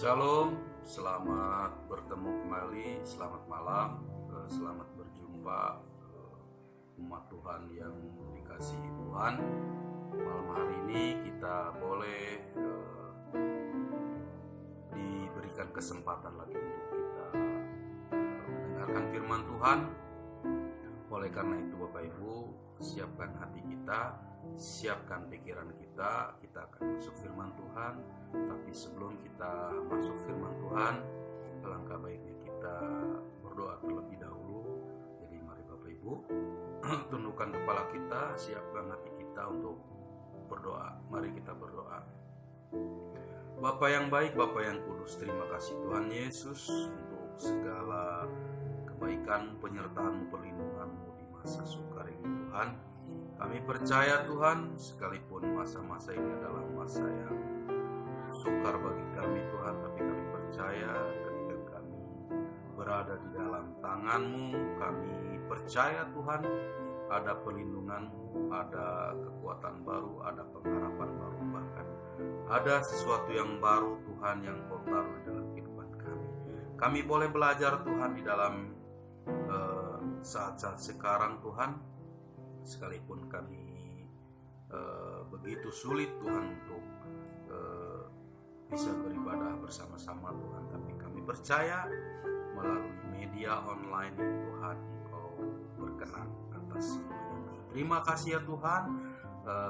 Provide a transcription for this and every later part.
Shalom, selamat bertemu kembali, selamat malam, selamat berjumpa umat Tuhan yang dikasihi Tuhan. Malam hari ini kita boleh diberikan kesempatan lagi untuk kita mendengarkan firman Tuhan. Oleh karena itu Bapak Ibu, siapkan hati kita, siapkan pikiran kita akan masuk firman Tuhan. Tapi sebelum kita masuk firman Tuhan, alangkah baiknya kita berdoa terlebih dahulu. Jadi mari Bapak Ibu, tundukkan kepala kita, siapkan hati kita untuk berdoa. Mari kita berdoa. Bapa yang baik, Bapa yang kudus, terima kasih Tuhan Yesus untuk segala kebaikan, penyertaan, perlindungan-Mu di masa sukar ini Tuhan. Kami percaya Tuhan, sekalipun masa-masa ini adalah masa yang sukar bagi kami Tuhan, tapi kami percaya ketika kami berada di dalam tangan-Mu, kami percaya Tuhan ada perlindungan-Mu, ada kekuatan baru, ada pengharapan baru, bahkan ada sesuatu yang baru Tuhan yang Kau taruh dalam kehidupan kami. Kami boleh belajar Tuhan di dalam saat-saat sekarang Tuhan, sekalipun kami begitu sulit Tuhan untuk bisa beribadah bersama-sama Tuhan, tapi kami percaya melalui media online Tuhan Engkau berkenan atas semuanya. Terima kasih ya Tuhan,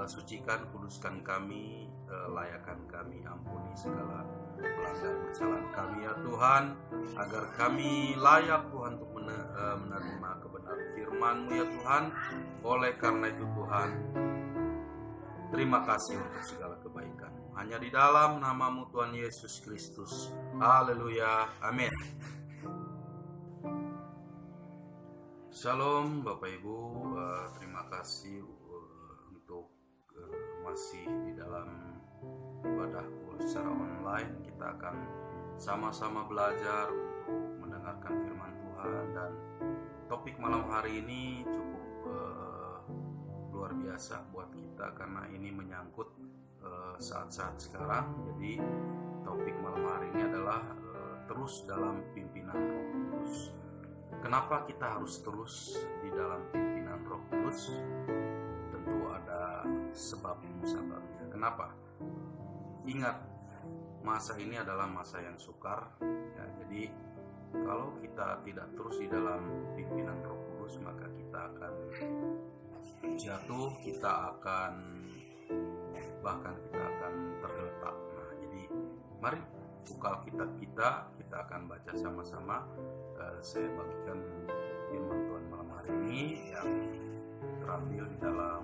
sucikan, kuduskan kami, layakan kami, ampuni segala pelanggaran kesalahan kami ya Tuhan, agar kami layak Tuhan untuk menerima kebenaran firman-Mu ya Tuhan. Oleh karena itu Tuhan, terima kasih untuk segala kebaikan-Mu. Hanya di dalam nama-Mu Tuhan Yesus Kristus. Haleluya. Amin. Shalom Bapak Ibu, terima kasih untuk masih di dalam ibadahku secara online. Kita akan sama-sama belajar untuk mendengarkan firman Tuhan, dan topik malam hari ini cukup luar biasa buat kita karena ini menyangkut saat-saat sekarang. Jadi topik malam hari ini adalah terus dalam pimpinan Roh Kudus. Kenapa kita harus terus di dalam pimpinan Roh Kudus? Tentu ada sebab-sebabnya. Kenapa? Ingat, masa ini adalah masa yang sukar ya, jadi kalau kita tidak terus di dalam pimpinan Roh Kudus, maka kita akan jatuh, bahkan kita akan tergeletak. Nah, jadi mari buka kitab kita akan baca sama-sama. Saya bagikan firman Tuhan malam hari ini yang terambil di dalam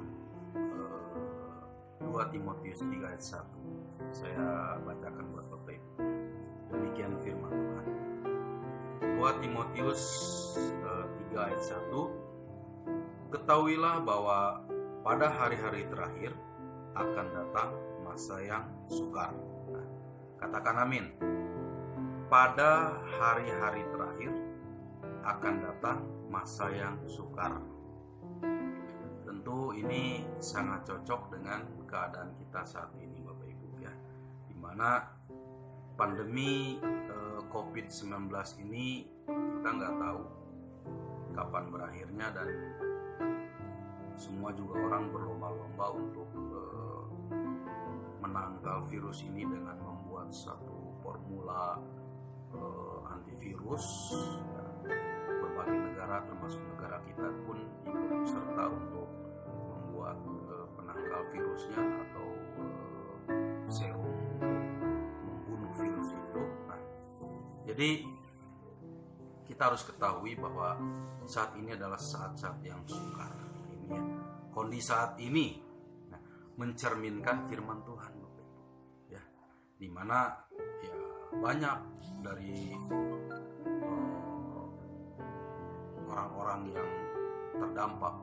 2 Timotius 3 ayat 1. Saya bacakan buat Bapak Ibu. Demikian firman Tuhan. 2 Timotius 3 ayat 1. Ketahuilah bahwa pada hari-hari terakhir akan datang masa yang sukar. Nah, katakan amin. Pada hari-hari terakhir akan datang masa yang sukar. Tentu ini sangat cocok dengan keadaan kita saat ini Bapak Ibu ya, dimana pandemi COVID-19 ini kita nggak tahu kapan berakhirnya, dan semua juga orang berlomba-lomba untuk menangkal virus ini dengan membuat satu formula antivirus ya. Berbagai negara termasuk negara kita pun ikut serta untuk membuat penangkal virusnya atau serum membunuh virus itu. Nah, jadi kita harus ketahui bahwa saat ini adalah saat-saat yang sukar. Ini ya, kondisi saat ini mencerminkan firman Tuhan Bapak Ibu ya, dimana ya banyak dari orang-orang yang terdampak,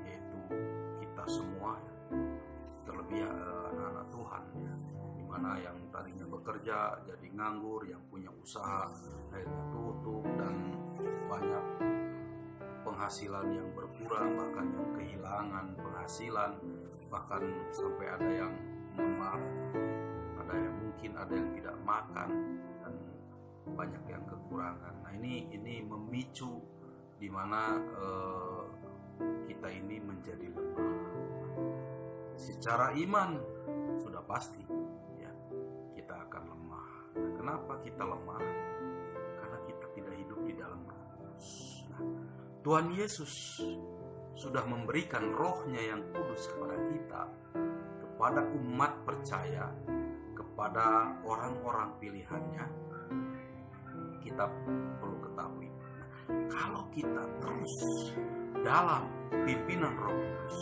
yaitu kita semua ya, terlebih anak-anak Tuhan ya, dimana yang tadinya bekerja jadi nganggur, yang punya usaha akhirnya tutup, dan banyak penghasilan yang berkurang, bahkan yang kehilangan penghasilan, bahkan sampai ada yang ada yang mungkin ada yang tidak makan dan banyak yang kekurangan. Nah ini memicu di mana kita ini menjadi lemah. Secara iman sudah pasti ya kita akan lemah. Nah, kenapa kita lemah? Karena kita tidak hidup di dalam Roh Kudus. Nah, Tuhan Yesus sudah memberikan Roh-Nya yang kudus kepada kita, kepada umat percaya, kepada orang-orang pilihannya. Kita perlu ketahui, nah, kalau kita terus dalam pimpinan Roh Kudus,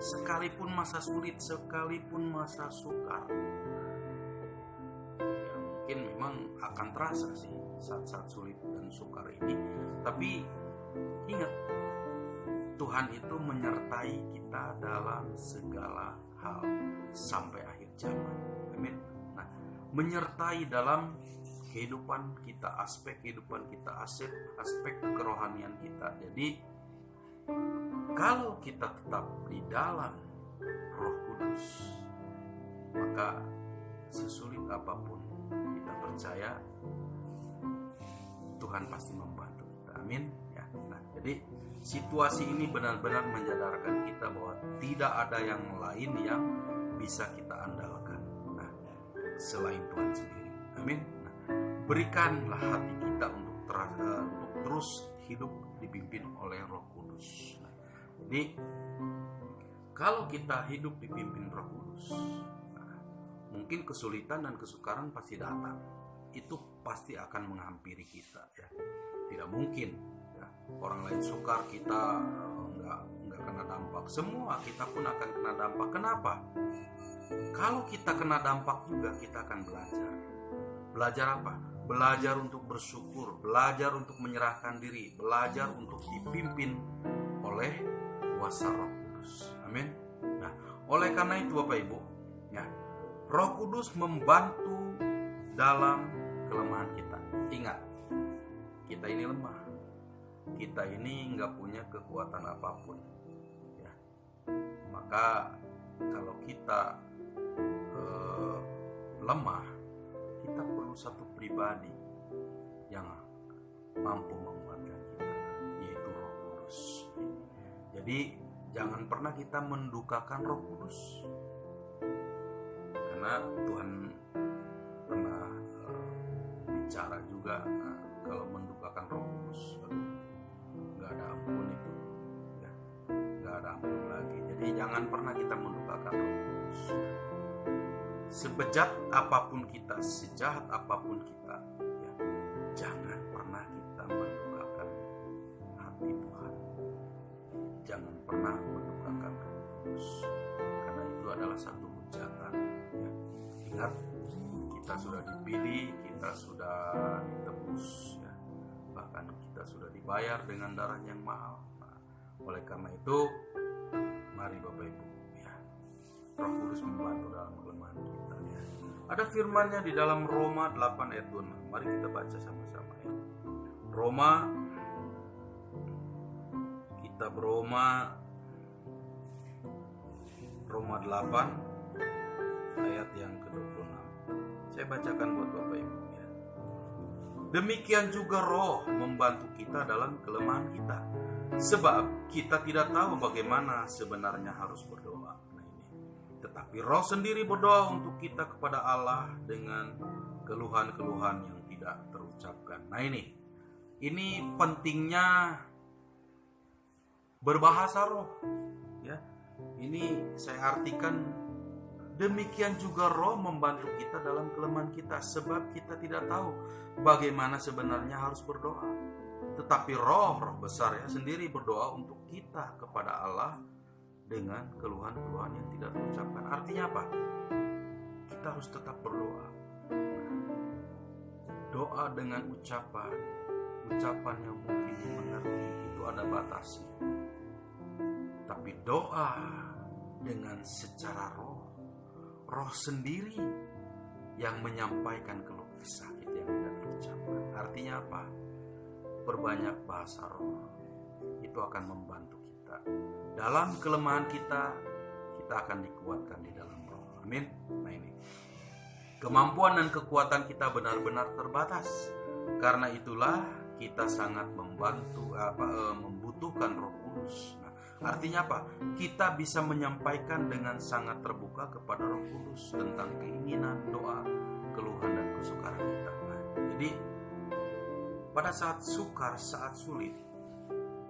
sekalipun masa sulit, sekalipun masa sukar, ya mungkin memang akan terasa sih saat-saat sulit dan sukar ini, tapi ingat, Tuhan itu menyertai kita dalam segala hal sampai akhir zaman. Amin. Nah, menyertai dalam kehidupan kita, aspek kehidupan kita, aspek kerohanian kita. Jadi kalau kita tetap di dalam Roh Kudus, maka sesulit apapun kita percaya Tuhan pasti membantu kita. Amin. Ya. Nah, jadi situasi ini benar-benar menyadarkan kita bahwa tidak ada yang lain yang bisa kita andalkan, nah, selain Tuhan sendiri. Amin. Nah, berikanlah hati kita untuk terus hidup dipimpin oleh Roh Kudus. Nah, jadi kalau kita hidup dipimpin Roh Kudus, nah, mungkin kesulitan dan kesukaran pasti datang. Itu pasti akan menghampiri kita ya. Tidak mungkin ya, orang lain sukar kita nggak kena dampak. Semua kita pun akan kena dampak. Kenapa? Kalau kita kena dampak juga kita akan belajar. Belajar apa? Belajar untuk bersyukur, belajar untuk menyerahkan diri, belajar untuk dipimpin oleh kuasa Roh Kudus. Amin. Nah, oleh karena itu Bapak Ibu, ya, Roh Kudus membantu dalam kelemahan kita. Ingat, kita ini lemah. Kita ini nggak punya kekuatan apapun. Ya. Maka kalau kita lemah, kita perlu satu pribadi yang mampu menguatkan kita, yaitu Roh Kudus. Jadi jangan pernah kita mendukakan Roh Kudus, karena Tuhan pernah bicara juga, kalau mendukakan Roh Kudus, nggak ada ampun itu, ya, nggak ada ampun lagi. Jadi jangan pernah kita mendukakan Roh Kudus. Sebejat apapun kita, sejahat apapun kita, ya, jangan pernah kita mendukakan hati Tuhan. Jangan pernah mendukakan Roh Kudus, karena itu adalah satu hujatan. Ya. Ingat, kita sudah dipilih, kita sudah ditebus, ya. Bahkan kita sudah dibayar dengan darah yang mahal. Nah, oleh karena itu, mari Bapak Ibu, ya, Roh Kudus membantu dalam kelemahan kita. Ya. Ada firman-Nya di dalam Roma 8 ayat 26. Mari kita baca sama-sama. Ya. Roma 8 ayat yang ke-26. Saya bacakan buat Bapak Ibu ya. Demikian juga Roh membantu kita dalam kelemahan kita, sebab kita tidak tahu bagaimana sebenarnya harus berdoa. Nah, ini. Tetapi Roh sendiri berdoa untuk kita kepada Allah dengan keluhan-keluhan yang tidak terucapkan. Nah, ini pentingnya berbahasa roh. Ya, ini saya artikan, demikian juga Roh membantu kita dalam kelemahan kita, sebab kita tidak tahu bagaimana sebenarnya harus berdoa. Tetapi Roh besar ya sendiri berdoa untuk kita kepada Allah dengan keluhan-keluhan yang tidak terucapkan. Artinya apa? Kita harus tetap berdoa. Doa dengan ucapan yang mungkin dimengerti itu ada batasnya. Tapi doa dengan secara roh sendiri yang menyampaikan keluh kesah kita yang tidak terucapkan. Artinya apa? Perbanyak bahasa roh. Itu akan membantu kita. Dalam kelemahan kita akan dikuatkan di dalam roh. Amin. Nah ini, kemampuan dan kekuatan kita benar-benar terbatas. Karena itulah kita sangat membutuhkan Roh Kudus. Nah, artinya apa? Kita bisa menyampaikan dengan sangat terbuka kepada Roh Kudus tentang keinginan, doa, keluhan dan kesukaran kita. Nah, jadi pada saat sukar, saat sulit,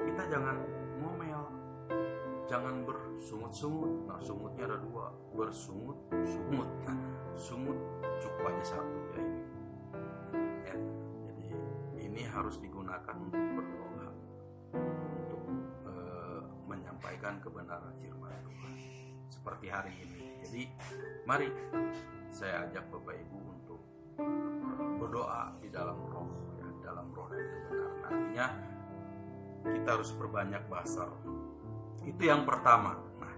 kita jangan ngomel, jangan bersungut-sungut. Nah, sungutnya ada dua, bersungut-sungut. Nah, sungut cukup aja satu ya ini. Ya, jadi ini harus digunakan untuk berdoa, untuk menyampaikan kebenaran firman Tuhan seperti hari ini. Jadi mari saya ajak Bapak Ibu untuk berdoa di dalam roh, ya, dalam roh dan kebenaran. Artinya kita harus berbanyak bahasa roh. Itu yang pertama. Nah,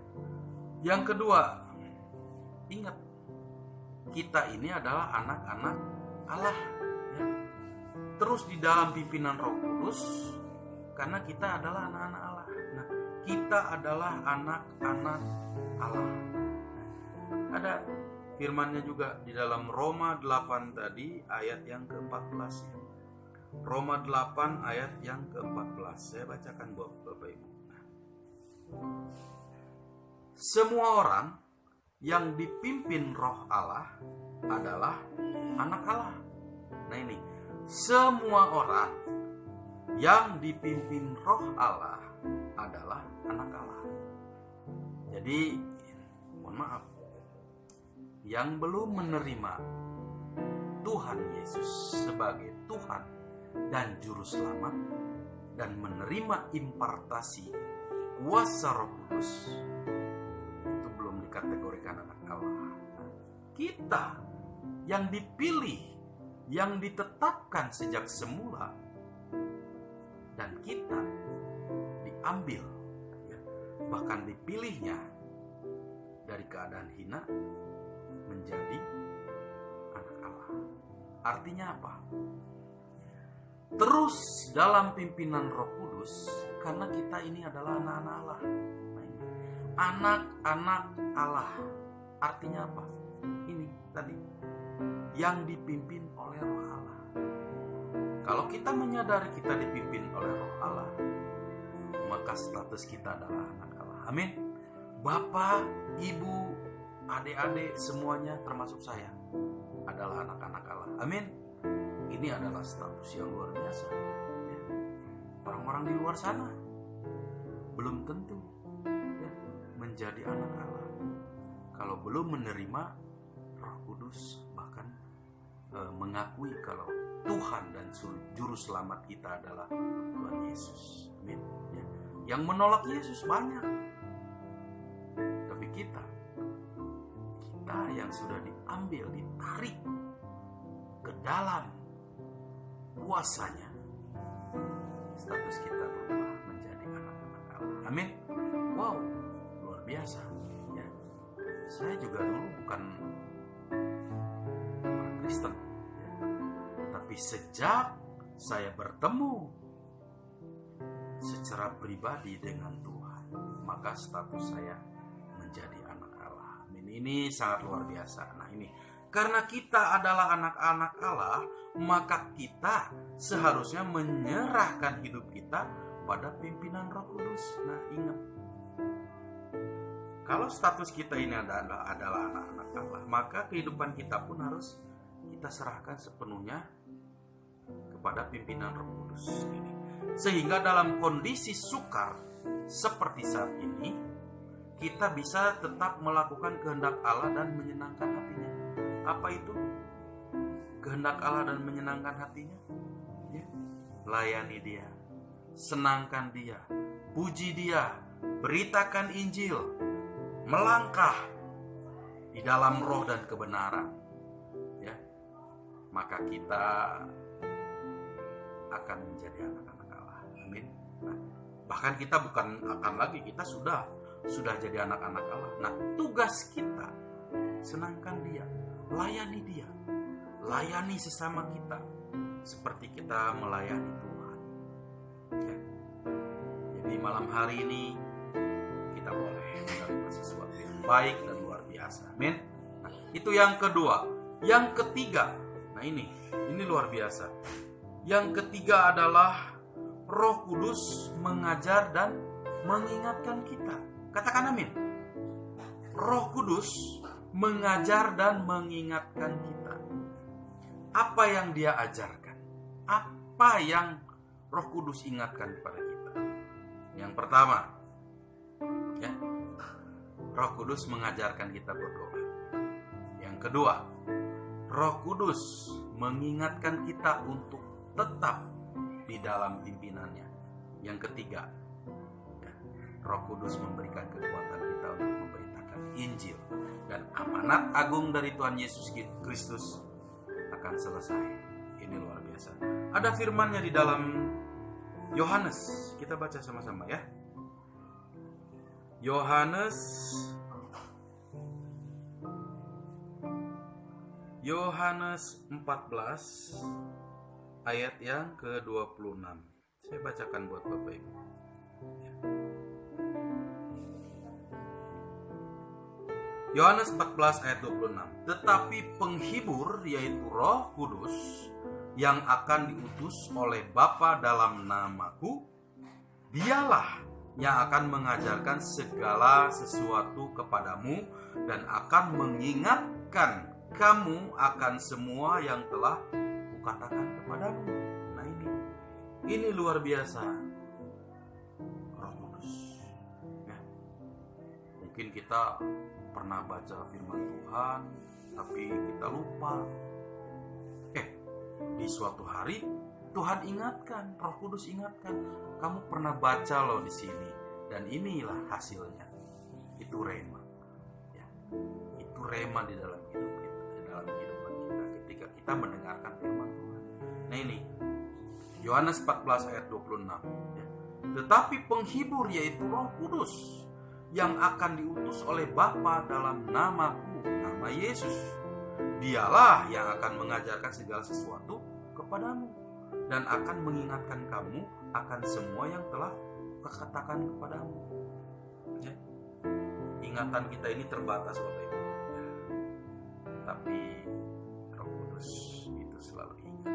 yang kedua, ingat, kita ini adalah anak-anak Allah, ya. Terus di dalam pimpinan Roh Kudus, karena kita adalah anak-anak Allah. Nah, kita adalah anak-anak Allah. Ada firmannya juga di dalam Roma 8 tadi ayat yang ke-14. Roma 8 ayat yang ke-14. Saya bacakan buat Bapak Ibu. Semua orang yang dipimpin Roh Allah adalah anak Allah. Nah ini, semua orang yang dipimpin Roh Allah adalah anak Allah. Jadi, mohon maaf, yang belum menerima Tuhan Yesus sebagai Tuhan dan Juru Selamat dan menerima impartasi kuasa Roh Kudus, itu belum dikategorikan anak Allah. Kita yang dipilih, yang ditetapkan sejak semula, dan kita diambil, ya, bahkan dipilihnya dari keadaan hina menjadi anak Allah. Artinya apa? Terus dalam pimpinan Roh Kudus, karena kita ini adalah anak-anak Allah. Anak-anak Allah. Artinya apa? Ini tadi, yang dipimpin oleh Roh Allah. Kalau kita menyadari kita dipimpin oleh Roh Allah, maka status kita adalah anak Allah. Amin. Bapak, Ibu, adik-adik semuanya termasuk saya adalah anak-anak Allah. Amin. Ini adalah status yang luar biasa, ya. Orang-orang di luar sana belum tentu, ya, menjadi anak Allah kalau belum menerima Roh Kudus, bahkan mengakui kalau Tuhan dan Juru Selamat kita adalah Tuhan Yesus. Amin, ya. Yang menolak Yesus banyak, tapi kita yang sudah diambil, ditarik ke dalam kuasanya, status kita berubah menjadi anak-anak Allah. Amin. Wow, luar biasa, ya. Saya juga dulu bukan orang Kristen, ya. Tapi sejak saya bertemu secara pribadi dengan Tuhan, maka status saya menjadi anak Allah. Amin. Ini sangat luar biasa. Nah ini, karena kita adalah anak-anak Allah, maka kita seharusnya menyerahkan hidup kita pada pimpinan Roh Kudus. Nah ingat, kalau status kita ini adalah anak-anak Allah, maka kehidupan kita pun harus kita serahkan sepenuhnya kepada pimpinan Roh Kudus ini. Sehingga dalam kondisi sukar seperti saat ini, kita bisa tetap melakukan kehendak Allah dan menyenangkan hatinya. Apa itu kehendak Allah dan menyenangkan hatinya? Ya, layani Dia, senangkan Dia, puji Dia, beritakan Injil, melangkah di dalam roh dan kebenaran, ya. Maka kita akan menjadi anak-anak Allah. Amin. Nah, bahkan kita bukan akan lagi, kita sudah jadi anak-anak Allah. Nah, tugas kita senangkan Dia, layani Dia, layani sesama kita seperti kita melayani Tuhan, ya. Jadi malam hari ini kita boleh menerima sesuatu yang baik dan luar biasa. Amin. Itu yang kedua. Yang ketiga, nah ini luar biasa. Yang ketiga adalah Roh Kudus mengajar dan mengingatkan kita. Katakan amin. Roh Kudus mengajar dan mengingatkan kita. Apa yang Dia ajarkan? Apa yang Roh Kudus ingatkan kepada kita? Yang pertama, ya, Roh Kudus mengajarkan kita berdoa. Yang kedua, Roh Kudus mengingatkan kita untuk tetap di dalam pimpinannya. Yang ketiga, ya, Roh Kudus memberikan kekuatan kita untuk memberitakan Injil, dan amanat agung dari Tuhan Yesus Kristus akan selesai. Ini luar biasa. Ada firman-Nya di dalam Yohanes. Kita baca sama-sama ya. Yohanes 14 ayat yang ke-26. Saya bacakan buat Bapak Ibu. Yohanes 14 ayat 26. Tetapi penghibur, yaitu Roh Kudus, yang akan diutus oleh Bapa dalam namaku, Dialah yang akan mengajarkan segala sesuatu kepadamu dan akan mengingatkan kamu akan semua yang telah kukatakan kepadamu. Nah ini luar biasa. Roh Kudus. Ya. Mungkin kita pernah baca firman Tuhan, tapi kita lupa. Di suatu hari Tuhan ingatkan, Roh Kudus ingatkan, kamu pernah baca loh di sini, dan inilah hasilnya. Itu rema. Ya. Itu rema di dalam hidup kita, di dalam kehidupan kita ketika kita mendengarkan firman Tuhan. Nah ini Yohanes 14 ayat 26. Ya. Tetapi penghibur, yaitu Roh Kudus, yang akan diutus oleh Bapa dalam namaku, nama Yesus, Dialah yang akan mengajarkan segala sesuatu kepadamu dan akan mengingatkan kamu akan semua yang telah kukatakan kepadamu. Ya. Ingatan kita ini terbatas, Bapak Ibu. Ya. Tapi Roh Kudus itu selalu ingat.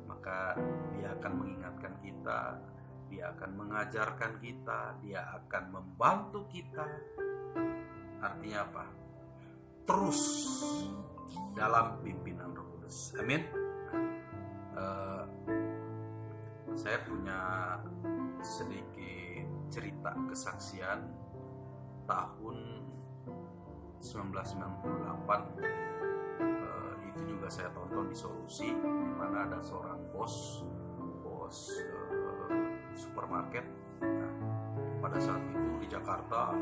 Maka Dia akan mengingatkan kita, Dia akan mengajarkan kita, Dia akan membantu kita. Artinya apa? Terus dalam pimpinan Roh Kudus. Amin. Saya punya sedikit cerita kesaksian tahun 1998. Itu juga saya tonton di Solusi, di mana ada seorang bos supermarket. Nah, pada saat itu di Jakarta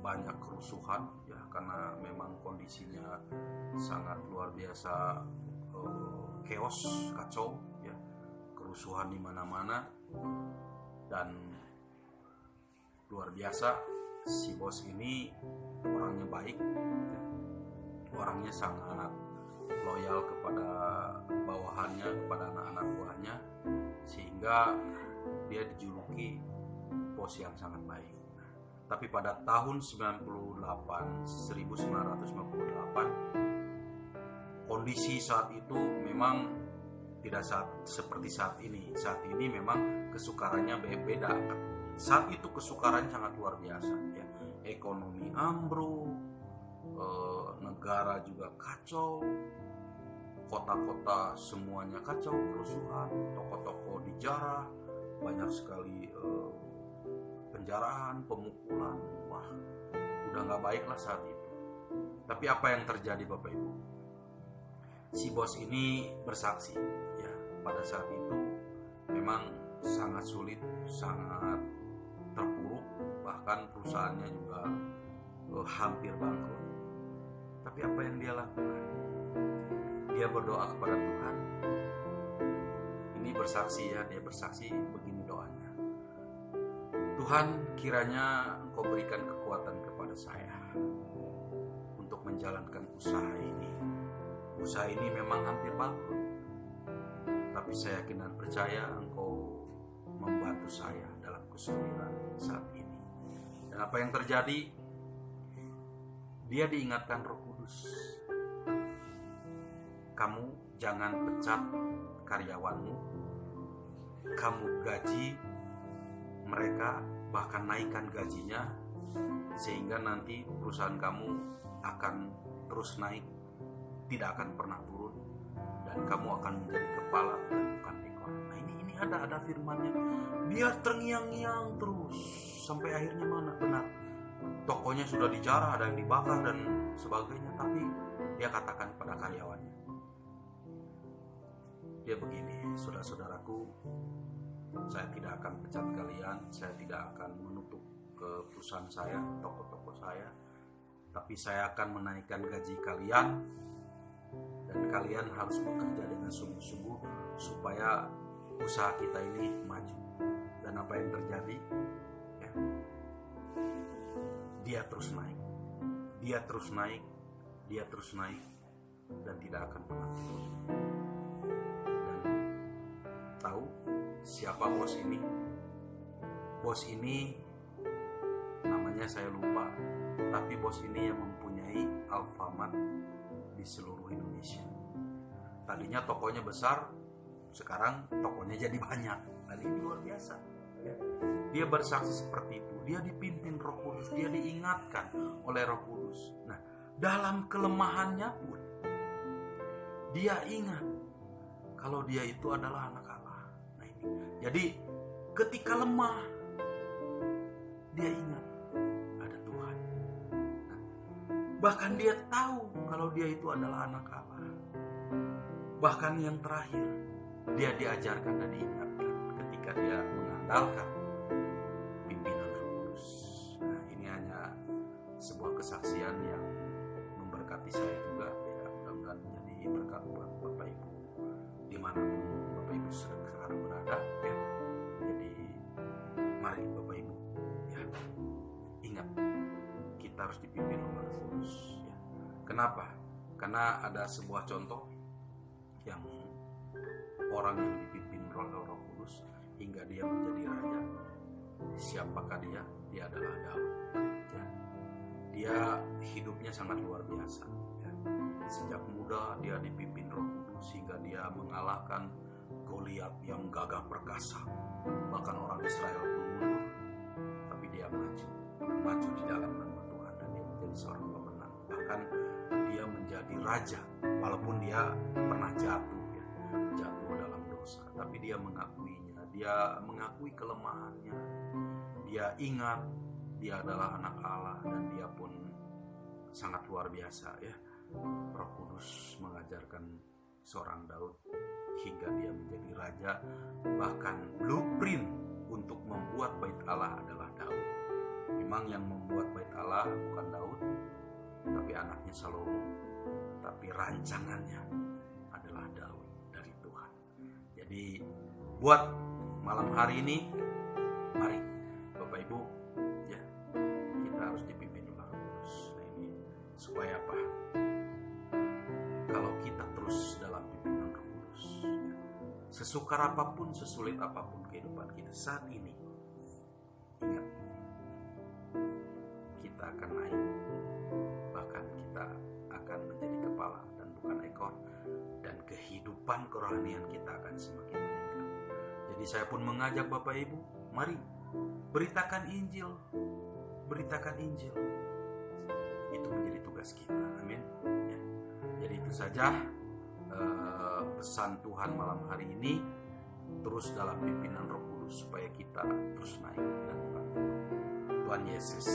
banyak kerusuhan, ya, karena memang kondisinya sangat luar biasa, chaos, kacau, ya, kerusuhan di mana-mana, dan luar biasa. Si bos ini orangnya baik, ya, orangnya sangat loyal kepada bawahannya, kepada anak-anak buahnya, sehingga dia dijuluki bos yang sangat baik. Tapi pada tahun 1998, kondisi saat itu memang tidak seperti saat ini. Saat ini memang kesukarannya beda. Saat itu kesukaran sangat luar biasa. Ya. Ekonomi ambruk, negara juga kacau, kota-kota semuanya kacau, kerusuhan, toko-toko dijarah, banyak sekali penjarahan, pemukulan. Wah, udah gak baik lah saat itu. Tapi apa yang terjadi, Bapak Ibu? Si bos ini bersaksi, ya, pada saat itu memang sangat sulit, sangat terpuruk, bahkan perusahaannya juga hampir bangkrut. Tapi apa yang dia lakukan? Dia berdoa kepada Tuhan. Ini bersaksi, ya, dia bersaksi begini doanya. Tuhan, kiranya Engkau berikan kekuatan kepada saya untuk menjalankan usaha ini. Usaha ini memang hampir bangkrut, tapi saya yakin dan percaya Engkau membantu saya dalam kesulitan saat ini. Dan apa yang terjadi? Dia diingatkan Roh Kudus. Kudus. Kamu jangan pecat karyawanmu, kamu gaji mereka, bahkan naikkan gajinya, sehingga nanti perusahaan kamu akan terus naik, tidak akan pernah turun, dan kamu akan menjadi kepala dan bukan ekor. Nah ini ada firmannya. Biar terngiang-ngiang terus sampai akhirnya mana benar. Tokonya sudah dijarah, ada yang dibakar dan sebagainya, tapi dia katakan pada karyawannya, dia begini, saudara-saudaraku, saya tidak akan pecat kalian, saya tidak akan menutup ke perusahaan saya, toko-toko saya, tapi saya akan menaikkan gaji kalian, dan kalian harus bekerja dengan sungguh-sungguh supaya usaha kita ini maju. Dan apa yang terjadi? Ya, dia terus naik, dia terus naik, dia terus naik, dan tidak akan pernah turun. Dan tahu siapa bos ini? Bos ini namanya saya lupa, tapi bos ini yang mempunyai Alfamart di seluruh Indonesia. Tadinya tokonya besar, sekarang tokonya jadi banyak. Dan ini luar biasa, ya. Dia bersaksi seperti itu. Dia dipimpin Roh Kudus, dia diingatkan oleh Roh Kudus. Nah, dalam kelemahannya pun dia ingat kalau dia itu adalah anak Allah. Nah ini, jadi ketika lemah dia ingat ada Tuhan. Nah, bahkan dia tahu kalau dia itu adalah anak Allah. Bahkan yang terakhir, dia diajarkan dan diingatkan ketika dia mengandalkan pimpinan Roh Kudus. Nah, ini hanya sebuah kesaksian yang memberkati saya juga, ya, mudah-mudahan menjadi berkat buat Bapak Ibu dimanapun Bapak Ibu sekarang berada, ya. Jadi mari Bapak Ibu, ya, ingat kita harus dipimpin oleh Roh Kudus, ya. Kenapa? Karena ada sebuah contoh yang orang yang dipimpin oleh Roh Kudus hingga dia menjadi raja. Siapakah dia? Dia adalah Daud, ya. Dia hidupnya sangat luar biasa, ya. Sejak muda dia dipimpin Roh Kudus hingga dia mengalahkan Goliat yang gagah perkasa. Bahkan orang Israel pun mundur, tapi dia maju di dalam nama Tuhan, dan dia menjadi seorang pemenang. Bahkan dia menjadi raja walaupun dia pernah jatuh dalam dosa, tapi dia mengakuinya, dia mengakui kelemahannya, dia ingat dia adalah anak Allah, dan dia pun sangat luar biasa, ya. Roh Kudus mengajarkan seorang Daud hingga dia menjadi raja. Bahkan blueprint untuk membuat bait Allah adalah Daud. Memang yang membuat bait Allah bukan Daud, tapi anaknya Salomo, tapi rancangannya adalah Daud dari Tuhan. Jadi buat malam hari ini, mari Bapak Ibu, ya, kita harus dipimpin oleh Roh Kudus. Nah ini supaya apa? Kalau kita terus dalam pimpinan Roh Kudus, ya, sesukar apapun, sesulit apapun kehidupan kita saat ini, ingat, kita akan naik, bahkan kita akan menjadi kepala dan bukan ekor, dan kehidupan kerohanian kita akan semakin meningkat. Jadi saya pun mengajak Bapak Ibu, mari beritakan Injil, beritakan Injil. Itu menjadi tugas kita, amin, ya. Jadi itu saja pesan Tuhan malam hari ini. Terus dalam pimpinan Roh Kudus supaya kita terus naik dan bukan turun. Tuhan Yesus